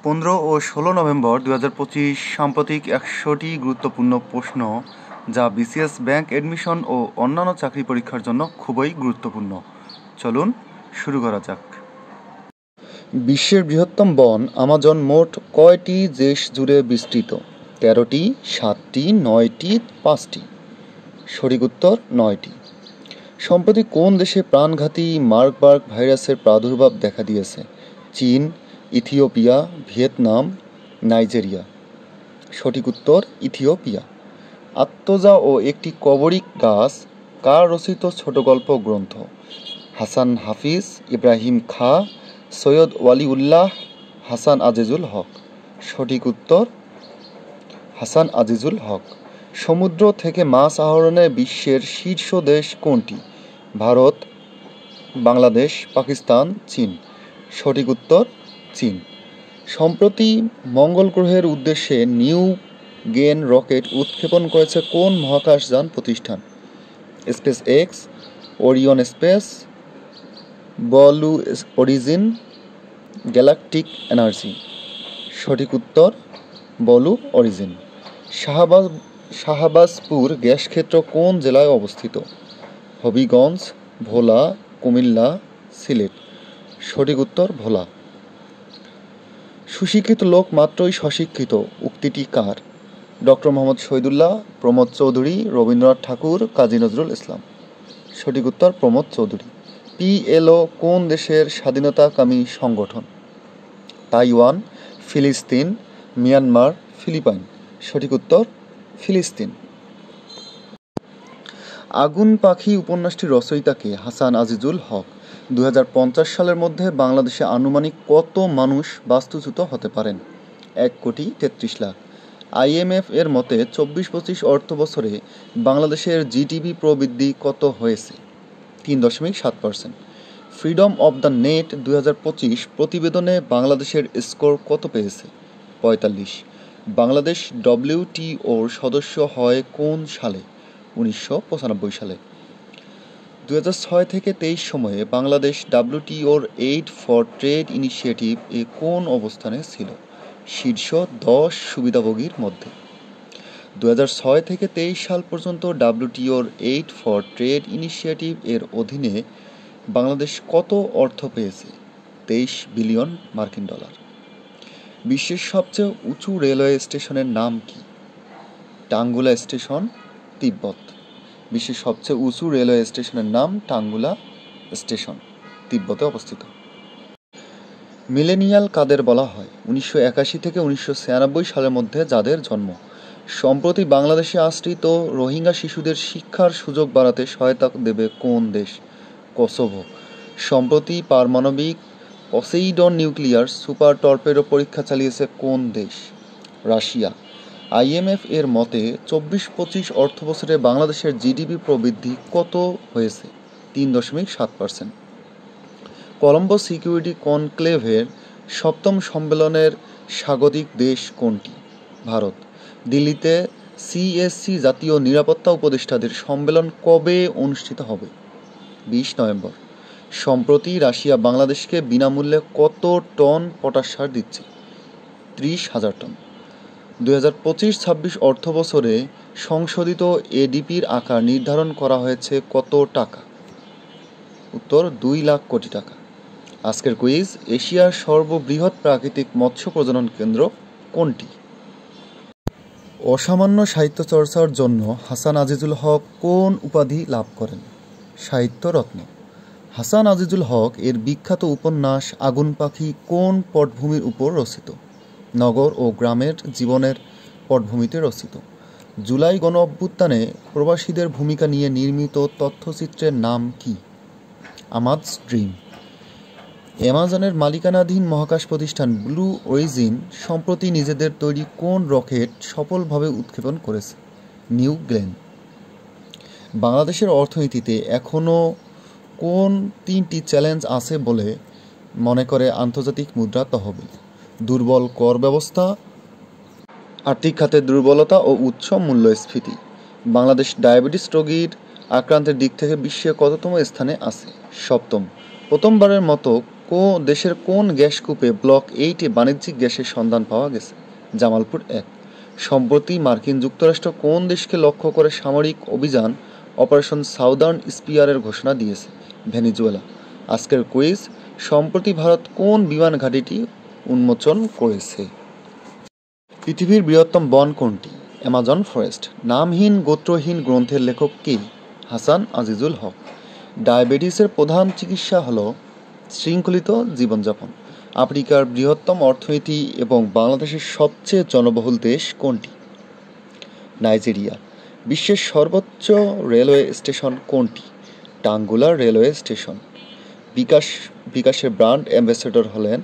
15 ও 16 November 2025 সাম্প্রতিক 100টি গুরুত্বপূর্ণ প্রশ্ন যা বিসিএস ব্যাংক অ্যাডমিশন ও অন্যান্য চাকরি পরীক্ষার জন্য খুবই গুরুত্বপূর্ণ। চলুন শুরু করা যাক। বিশ্বের বৃহত্তম বন আমাজন মোট কয়টি দেশ জুড়ে বিস্তৃত? 13টি, 7টি, 9টি, 5টি? সঠিক উত্তর 9টি। সম্প্রতি কোন দেশে প্রাণঘাতী মার্বার্গ ভাইরাসের প্রাদুর্ভাব দেখা দিয়েছে? চীন, ইথিওপিয়া, ভিয়েতনাম, নাইজেরিয়া? সঠিক উত্তর ইথিওপিয়া। আত্মজা ও একটি কবরিক গাছ কার রচিত ছোটগল্প গ্রন্থ? হাসান হাফিজ, ইব্রাহিম খাঁ, সৈয়দ ওয়ালিউল্লাহ, হাসান আজিজুল হক? সঠিক উত্তর হাসান আজিজুল হক। সমুদ্র থেকে মাছ আহরণে বিশ্বের শীর্ষ দেশ কোনটি? ভারত, বাংলাদেশ, পাকিস্তান, চীন? সঠিক উত্তর চীন। সম্প্রতি মঙ্গল গ্রহের উদ্দেশ্যে নিউ গেন রকেট উৎক্ষেপণ করেছে কোন মহাকাশযান প্রতিষ্ঠান? Space x, Orion space, blue origin, galactic energy? সঠিক উত্তর ব্লু অরিজিন। শাহবাজপুর গ্যাস ক্ষেত্র কোন জেলায় অবস্থিত? হবিগঞ্জ, ভোলা, কুমিল্লা, সিলেট? সঠিক উত্তর ভোলা। সুশিক্ষিত লোক মাত্রই স্বশিক্ষিত উক্তিটি কার? ডক্টর মোহাম্মদ শহীদুল্লাহ, প্রমোদ চৌধুরী, রবীন্দ্রনাথ ঠাকুর, কাজী নজরুল ইসলাম? সঠিক উত্তর প্রমোদ চৌধুরী। পিএলও কোন দেশের স্বাধীনতাকামী সংগঠন? তাইওয়ান, ফিলিস্তিন, মিয়ানমার, ফিলিপাইন? সঠিক উত্তর ফিলিস্তিন। আগুন পাখি উপন্যাসটির রচয়িতা কে? হাসান আজিজুল হক। 2050 সালের মধ্যে বাংলাদেশে আনুমানিক কত মানুষ বাস্তুচ্যুত হতে পারেন? 1,33,00,000। আইএমএফ এর মতে 24-25 অর্থবছরে বাংলাদেশের জিডিপি প্রবৃদ্ধি কত হয়েছে? 3.7%। ফ্রিডম অব দ্য নেট 2025 প্রতিবেদনে বাংলাদেশের স্কোর কত পেয়েছে? 45। বাংলাদেশ ডব্লিউটিওর সদস্য হয় কোন সালে? 1995 সালে। 2006 থেকে 23 সময়ে বাংলাদেশ ডব্লিউটিওর এইড ফর ট্রেড ইনিশিয়েটিভ এ কোন অবস্থানে ছিল? শীর্ষ 10 সুবিধাভোগীর মধ্যে। 2006 থেকে 23 সাল পর্যন্ত ডব্লিউটিওর এইড ফর ট্রেড ইনিশিয়েটিভ এর অধীনে বাংলাদেশ কত অর্থ পেয়েছে? 23 বিলিয়ন মার্কিন ডলার। বিশ্বের সবচেয়ে উঁচু রেলওয়ে স্টেশনের নাম কি? টাঙ্গুলা স্টেশন, তিব্বত। বিশ্বের সবচেয়ে উঁচু রেলওয়ে স্টেশনের নাম টাঙ্গুলা স্টেশন, তিব্বতে অবস্থিত। মিলেনিয়াল কাদের বলা হয়? 1981 থেকে 1996 সালের মধ্যে যাদের জন্ম। সম্প্রতি বাংলাদেশে আশ্রিত রোহিঙ্গা শিশুদের শিক্ষার সুযোগ বাড়াতে সহায়তা দেবে কোন দেশ? কসোভো। সম্প্রতি পারমাণবিক পসেইডন নিউক্লিয়ার সুপার টর্পেডো পরীক্ষা চালিয়েছে কোন দেশ? রাশিয়া। আইএমএফ এর মতে 24-25 অর্থবছরে বাংলাদেশের জিডিপি প্রবৃদ্ধি কত হয়েছে? 3.7%। কলম্বো সিকিউরিটি কনক্লেভের 7ম সম্মেলনের স্বাগতিক দেশ কোনটি? ভারত। দিল্লিতে সিএসসি জাতীয় নিরাপত্তা উপদেষ্টাদের সম্মেলন কবে অনুষ্ঠিত হবে? 20 নভেম্বর। সম্প্রতি রাশিয়া বাংলাদেশকে বিনামূল্যে কত টন পটাশ সার দিচ্ছে? 30,000 টন। 2025-26 অর্থবছরে সংশোধিত এডিপির আকার নির্ধারণ করা হয়েছে কত টাকা? উত্তর 2 লাখ কোটি টাকা। আজকের কুইজ, এশিয়ার সর্ববৃহৎ প্রাকৃতিক মৎস্য প্রজনন কেন্দ্র কোনটি? অসামান্য সাহিত্য চর্চার জন্য হাসান আজিজুল হক কোন উপাধি লাভ করেন? সাহিত্য রত্ন। হাসান আজিজুল হক এর বিখ্যাত উপন্যাস আগুন পাখি কোন পটভূমির উপর রচিত? নগর ও গ্রামের জীবনের পটভূমিতে রচিত। জুলাই গণ অভ্যুত্থানে প্রবাসীদের ভূমিকা নিয়ে নির্মিত তথ্যচিত্রের নাম কি? আমাদস ড্রিম। অ্যামাজনের মালিকানাধীন মহাকাশ প্রতিষ্ঠান ব্লু অরিজিন সম্প্রতি নিজেদের তৈরি কোন রকেট সফলভাবে উৎক্ষেপণ করেছে? New Glenn. বাংলাদেশের অর্থনীতিতে এখনও কোন 3টি চ্যালেঞ্জ আছে বলে মনে করে আন্তর্জাতিক মুদ্রা তহবিল? দুর্বল কর ব্যবস্থা, আর্থিক খাতের দুর্বলতা ও উচ্চ মূল্যস্ফীতি। বাংলাদেশ ডায়াবেটিস রোগীর আক্রান্তের দিক থেকে বিশ্বে কততম স্থানে আছে? 7ম। প্রথমবারের মতো দেশের কোন গ্যাস কূপে ব্লক 8-এ বাণিজ্যিক গ্যাসের সন্ধান পাওয়া গেছে? জামালপুর 1। সম্প্রতি মার্কিন যুক্তরাষ্ট্র কোন দেশকে লক্ষ্য করে সামরিক অভিযান অপারেশন সাউদার্ন স্পিয়ারের ঘোষণা দিয়েছে? ভেনেজুয়েলা। আজকের কুইজ, সম্প্রতি ভারত কোন বিমান ঘাঁটিটি উন্মোচন করেছে? পৃথিবীর বৃহত্তম বন কোনটি? Amazon forest. নামহীন গোত্রহীন গ্রন্থের লেখক কে? হাসান আজিজুল হক। ডায়াবেটিসের প্রধান চিকিৎসা হল শৃঙ্খলিত জীবনযাপন। আফ্রিকার বৃহত্তম অর্থনীতি এবং বাংলাদেশের সবচেয়ে জনবহুল দেশ কোনটি? নাইজেরিয়া। বিশ্বের সর্বোচ্চ রেলওয়ে স্টেশন কোনটি? টাঙ্গুলা রেলওয়ে স্টেশন। বিকাশের ব্র্যান্ড অ্যাম্বাসেডর হলেন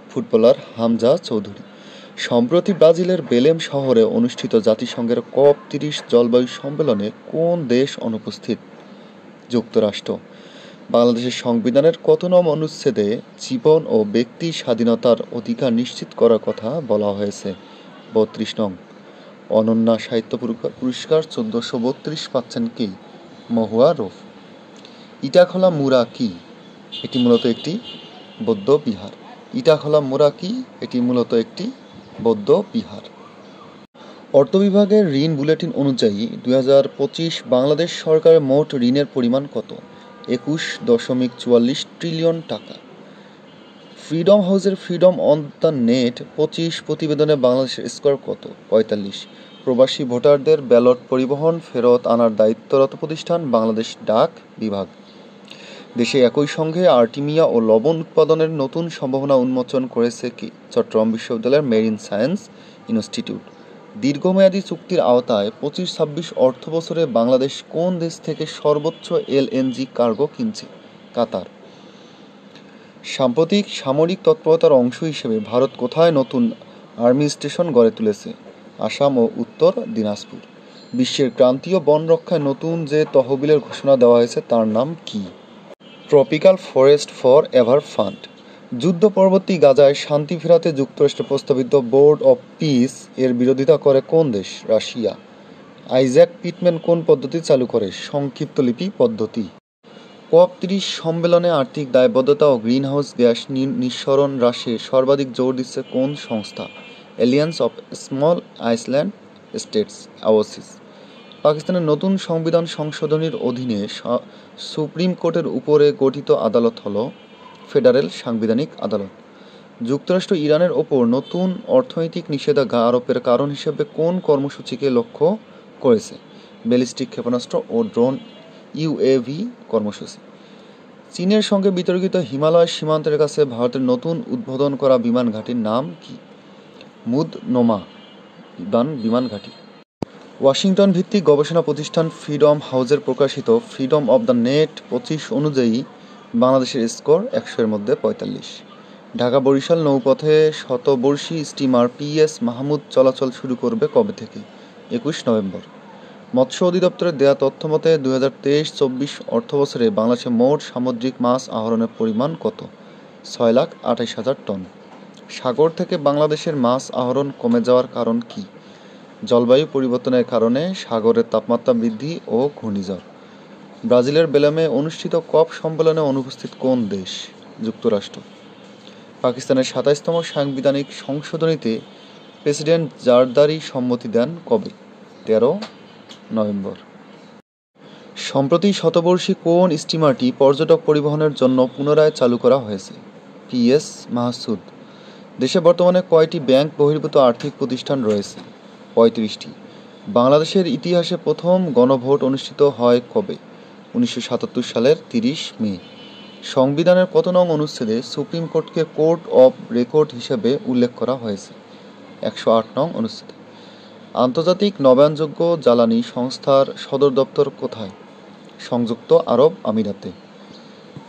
ফুটবলার হামজা চৌধুরী। সম্প্রতি ব্রাজিলের বেলেম শহরে অনুষ্ঠিত জাতিসংঘের COP30 জলবায়ু সম্মেলনে কোন দেশ অনুপস্থিত? যুক্তরাষ্ট্র। বাংলাদেশের সংবিধানের কত নং অনুচ্ছেদে জীবন ও ব্যক্তি স্বাধীনতার অধিকার নিশ্চিত করার কথা বলা হয়েছে? 32 নং। অনন্যা সাহিত্য পুরস্কার 1432 পাচ্ছেন কি? মহুয়া রফ। ইটাখলা মুরা কি? এটি মূলত একটি বৌদ্ধ বিহার। ইটাখলা মুরা কি? এটি মূলত একটি বৌদ্ধ বিহার। অর্থ বিভাগের ঋণ বুলেটিন অনুযায়ী 2025 বাংলাদেশ সরকারের মোট ঋণের পরিমাণ কত? 21.44 ট্রিলিয়ন টাকা। ফ্রিডম হাউসের ফ্রিডম অন দ্য নেট 25 প্রতিবেদনে বাংলাদেশের স্কোর কত? 45। প্রবাসী ভোটারদের ব্যালট পরিবহন ফেরত আনার দায়িত্বরত প্রতিষ্ঠান বাংলাদেশ ডাক বিভাগ। দেশে একই সঙ্গে আর্টিমিয়া ও লবণ উৎপাদনের নতুন সম্ভাবনা উন্মোচন করেছে কি? চট্টগ্রাম বিশ্ববিদ্যালয়ের মেরিন সায়েন্স ইনস্টিটিউট। দীর্ঘমেয়াদী চুক্তির আওতায় 25-26 অর্থবছরে বাংলাদেশ কোন দেশ থেকে সর্বোচ্চ LNG কার্গো কিনছে? কাতার। সাম্প্রতিক সামরিক তৎপরতার অংশ হিসেবে ভারত কোথায় নতুন আর্মি স্টেশন গড়ে তুলেছে? আসাম ও উত্তর দিনাজপুর। বিশ্বের ক্রান্তীয় বন রক্ষায় নতুন যে তহবিলের ঘোষণা দেওয়া হয়েছে তার নাম কি? Tropical forest for ever fund. যুদ্ধ পরবর্তী গাজায় শান্তি ফেরাতে যুক্তরাষ্ট্রের প্রস্তাবিত বোর্ড অব পিস এর বিরোধিতা করে কোন দেশ? রাশিয়া। আইজ্যাক পিটম্যান কোন পদ্ধতি চালু করে? সংক্ষিপ্ত লিপি পদ্ধতি। COP30 সম্মেলনে আর্থিক দায়বদ্ধতা ও গ্রিনহাউস গ্যাস নিঃসরণ হ্রাসে সর্বাধিক জোর দিচ্ছে কোন সংস্থা? Allianz of small island states AOSIS। পাকিস্তানের নতুন সংবিধান সংশোধনীর অধীনে সুপ্রিম কোর্টের উপরে গঠিত আদালত হল ফেডারেল সাংবিধানিক আদালত। যুক্তরাষ্ট্র ইরানের ওপর নতুন অর্থনৈতিক নিষেধাজ্ঞা আরোপের কারণ হিসেবে কোন কর্মসূচিকে লক্ষ্য করেছে? ব্যালিস্টিক ক্ষেপণাস্ত্র ও ড্রোন UAV কর্মসূচি। চীনের সঙ্গে বিতর্কিত হিমালয় সীমান্তের কাছে ভারতের নতুন উদ্বোধন করা বিমান ঘাঁটির নাম কি? মুদনোমা বিমান ঘাঁটি। ওয়াশিংটন ভিত্তিক গবেষণা প্রতিষ্ঠান ফ্রিডম হাউসের প্রকাশিত ফ্রিডম অব দ্য নেট 25 অনুযায়ী বাংলাদেশের স্কোর 100-এর মধ্যে 45। ঢাকা বরিশাল নৌপথে শতবর্ষী স্টিমার PS মাহমুদ চলাচল শুরু করবে কবে থেকে? 21 নভেম্বর। মৎস্য অধিদপ্তরের দেয়া তথ্যমতে 2023-24 অর্থবছরে বাংলাদেশে মোট সামুদ্রিক মাছ আহরণের পরিমাণ কত? 6,28,000 টন। সাগর থেকে বাংলাদেশের মাছ আহরণ কমে যাওয়ার কারণ কি? জলবায়ু পরিবর্তনের কারণে সাগরের তাপমাত্রা বৃদ্ধি ও ঘূর্ণিঝড়। ব্রাজিলের বেলেমে অনুষ্ঠিত COP সম্মেলনে অনুপস্থিত কোন দেশ? যুক্তরাষ্ট্র। পাকিস্তানের 27তম সাংবিধানিক সংশোধনীতে প্রেসিডেন্ট জারদারি সম্মতি দেন কবে? 13 নভেম্বর। সম্প্রতি শতবর্ষী কোন স্টিমারটি পর্যটক পরিবহনের জন্য পুনরায় চালু করা হয়েছে? PS মাহসুদ। দেশে বর্তমানে কয়টি ব্যাংক বহির্ভূত আর্থিক প্রতিষ্ঠান রয়েছে? 35টি। বাংলাদেশের ইতিহাসে প্রথম গণভোট অনুষ্ঠিত হয় কবে? 1977 সালের 30 মে। সংবিধানের কত নং অনুচ্ছেদে সুপ্রিম কোর্টকে কোর্ট অব রেকর্ড হিসেবে উল্লেখ করা হয়েছে? 108 নং অনুচ্ছেদে। আন্তর্জাতিক নবায়নযোগ্য জ্বালানি সংস্থার সদর দপ্তর কোথায়? সংযুক্ত আরব আমিরাতে।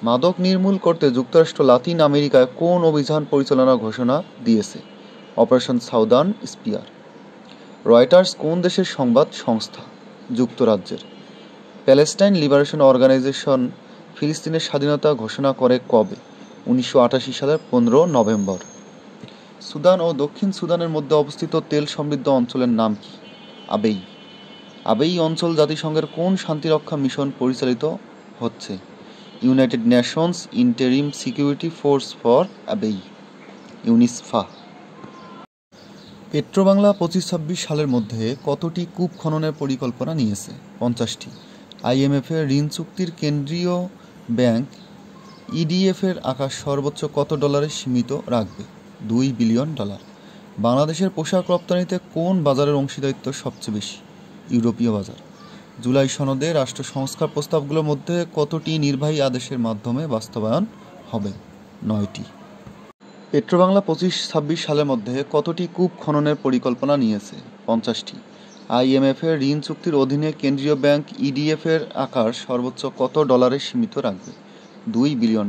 মাদক নির্মূল করতে যুক্তরাষ্ট্র লাতিন আমেরিকায় কোন অভিযান পরিচালনার ঘোষণা দিয়েছে? Operation southern spear. রয়টার্স কোন দেশের সংবাদ সংস্থা? যুক্তরাজ্যের। প্যালেস্টাইন লিবারেশন অর্গানাইজেশন ফিলিস্তিনের স্বাধীনতা ঘোষণা করে কবে? 1988 সালের 15 নভেম্বর। সুদান ও দক্ষিণ সুদানের মধ্যে অবস্থিত তেল সমৃদ্ধ অঞ্চলের নাম কি? আবেই। আবেই অঞ্চল জাতিসংঘের কোন শান্তিরক্ষা মিশন পরিচালিত হচ্ছে? United Nations interim security force for Abyei, UNISFA. Petrobangla 25-26 সালের মধ্যে কতটি কূপ খননের পরিকল্পনা নিয়েছে? 50টি। IMF-এর ঋণ চুক্তির কেন্দ্রীয় ব্যাংক EDF-এর আকার সর্বোচ্চ কত ডলারে সীমিত রাখবে? $2 বিলিয়ন। বাংলাদেশের পোশাক রপ্তানিতে কোন বাজারের অংশীদারিত্ব সবচেয়ে বেশি? ইউরোপীয় বাজার। জুলাই সনদে রাষ্ট্র সংস্কার প্রস্তাবগুলোর মধ্যে কতটি নির্বাহী আদেশের মাধ্যমে বাস্তবায়ন হবে? 9টি। পেট্রোবাংলা 25-26 সালের মধ্যে কতটি কূপ খননের পরিকল্পনা নিয়েছে? 50টি। IMF-এর ঋণ চুক্তির অধীনে কেন্দ্রীয় ব্যাংক EDF-এর আকার সর্বোচ্চ কত ডলারে সীমিত রাখবে? $2 বিলিয়ন।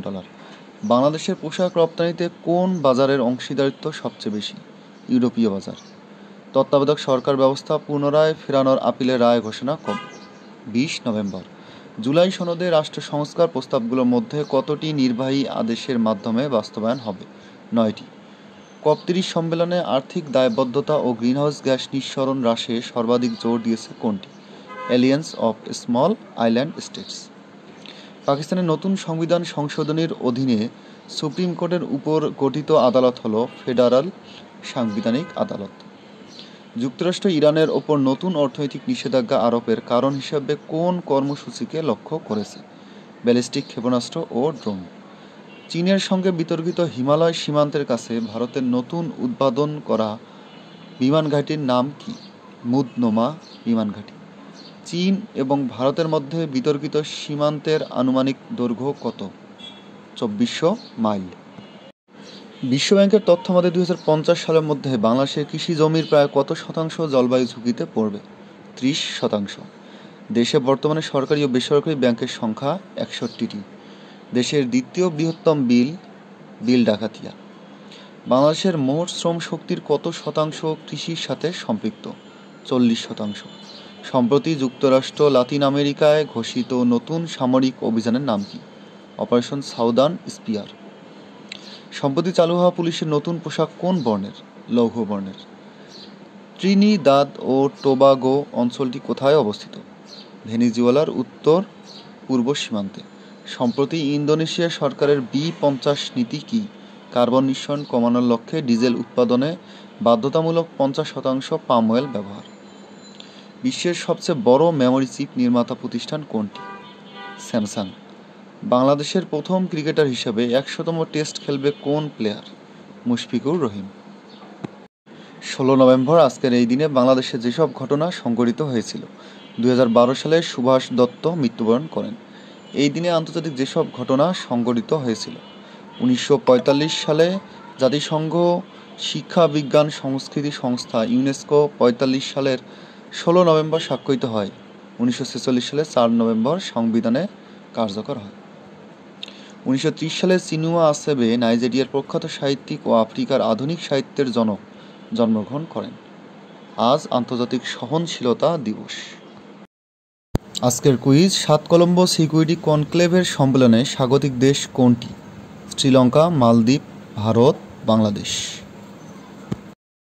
বাংলাদেশের পোশাক রপ্তানিতে কোন বাজারের অংশীদারিত্ব সবচেয়ে বেশি? ইউরোপীয় বাজার। তত্ত্বাবধায়ক সরকার ব্যবস্থা পুনরায় ফেরানোর আপিলের রায় ঘোষণা কবে? 20 নভেম্বর। জুলাই সনদে রাষ্ট্র সংস্কার প্রস্তাবগুলোর মধ্যে কতটি নির্বাহী আদেশের মাধ্যমে বাস্তবায়ন হবে? 9টি। COP30 সম্মেলনে আর্থিক দায়বদ্ধতা ও গ্রিনহাউস গ্যাস নিঃসরণ হ্রাসে সর্বাধিক জোর দিয়েছে কোনটি? Alliance of small island states. পাকিস্তানের নতুন সংবিধান সংশোধনীর অধীনে সুপ্রিম কোর্টের উপর গঠিত আদালত হল ফেডারাল সাংবিধানিক আদালত। যুক্তরাষ্ট্র ইরানের ওপর নতুন অর্থনৈতিক নিষেধাজ্ঞা আরোপের কারণ হিসেবে কোন কর্মসূচিকে লক্ষ্য করেছে? ব্যালিস্টিক ক্ষেপণাস্ত্র ও ড্রোন। চীনের সঙ্গে বিতর্কিত হিমালয় সীমান্তের কাছে ভারতের নতুন উদ্বোধন করা বিমান ঘাঁটির নাম কি? মুদনোমা বিমান ঘাঁটি। চীন এবং ভারতের মধ্যে বিতর্কিত সীমান্তের আনুমানিক দৈর্ঘ্য কত? 2400 মাইল। বিশ্বব্যাংকের তথ্যমতে 2050 সালের মধ্যে বাংলাদেশের কৃষি জমির প্রায় কত শতাংশ জলবায়ু ঝুঁকিতে পড়বে? 30%। দেশে বর্তমানে সরকারি ও বেসরকারি ব্যাংকের সংখ্যা 61টি। দেশের দ্বিতীয় বৃহত্তম বিল ডাকাতিয়া। বাংলাদেশের মোট শ্রম শক্তির কত শতাংশ কৃষির সাথে সম্পৃক্ত? 40%। সম্প্রতি যুক্তরাষ্ট্র লাতিন আমেরিকায় ঘোষিত নতুন সামরিক অভিযানের নাম কি? Operation southern spear. সম্প্রতি চালু হওয়া পুলিশের নতুন পোশাক কোন বর্ণের? লৌহ বর্ণের। ত্রিনিদাদ ও টোবাগো অঞ্চলটি কোথায় অবস্থিত? ভেনেজুয়েলার উত্তর পূর্ব সীমান্তে। সম্প্রতি ইন্দোনেশিয়া সরকারের B50 নীতি কি? কার্বন নিঃসরণ কমানোর লক্ষ্যে ডিজেল উৎপাদনে বাধ্যতামূলক 50% পাম অয়েল ব্যবহার। বিশ্বের সবচেয়ে বড় মেমোরি চিপ নির্মাতা প্রতিষ্ঠান কোনটি? স্যামসাং। বাংলাদেশের প্রথম ক্রিকেটার হিসেবে 100তম টেস্ট খেলবে কোন প্লেয়ার? মুশফিকুর রহিম। 16 নভেম্বর আজকের এই দিনে বাংলাদেশে যেসব ঘটনা সংঘটিত হয়েছিল। 2012 সালে সুভাষ দত্ত মৃত্যুবরণ করেন। এই দিনে আন্তর্জাতিক যেসব ঘটনা সংঘটিত হয়েছিল। 1945 সালে জাতিসংঘ শিক্ষা বিজ্ঞান সংস্কৃতি সংস্থা ইউনেস্কো 45 সালের 16 নভেম্বর স্বাক্ষরিত হয়। 1946 সালে 4 নভেম্বর সংবিধানে কার্যকর হয়। 1930 সালে চিনুয়া আচেবে নাইজেরিয়ার প্রখ্যাত সাহিত্যিক ও আফ্রিকার আধুনিক সাহিত্যের জনক জন্মগ্রহণ করেন। আজ আন্তর্জাতিক সহনশীলতা দিবস। আজকের কুইজ, 7 কলম্বো সিকিউরিটি কনক্লেভের সম্মেলনে স্বাগতিক দেশ কোনটি? শ্রীলঙ্কা, মালদ্বীপ, ভারত, বাংলাদেশ।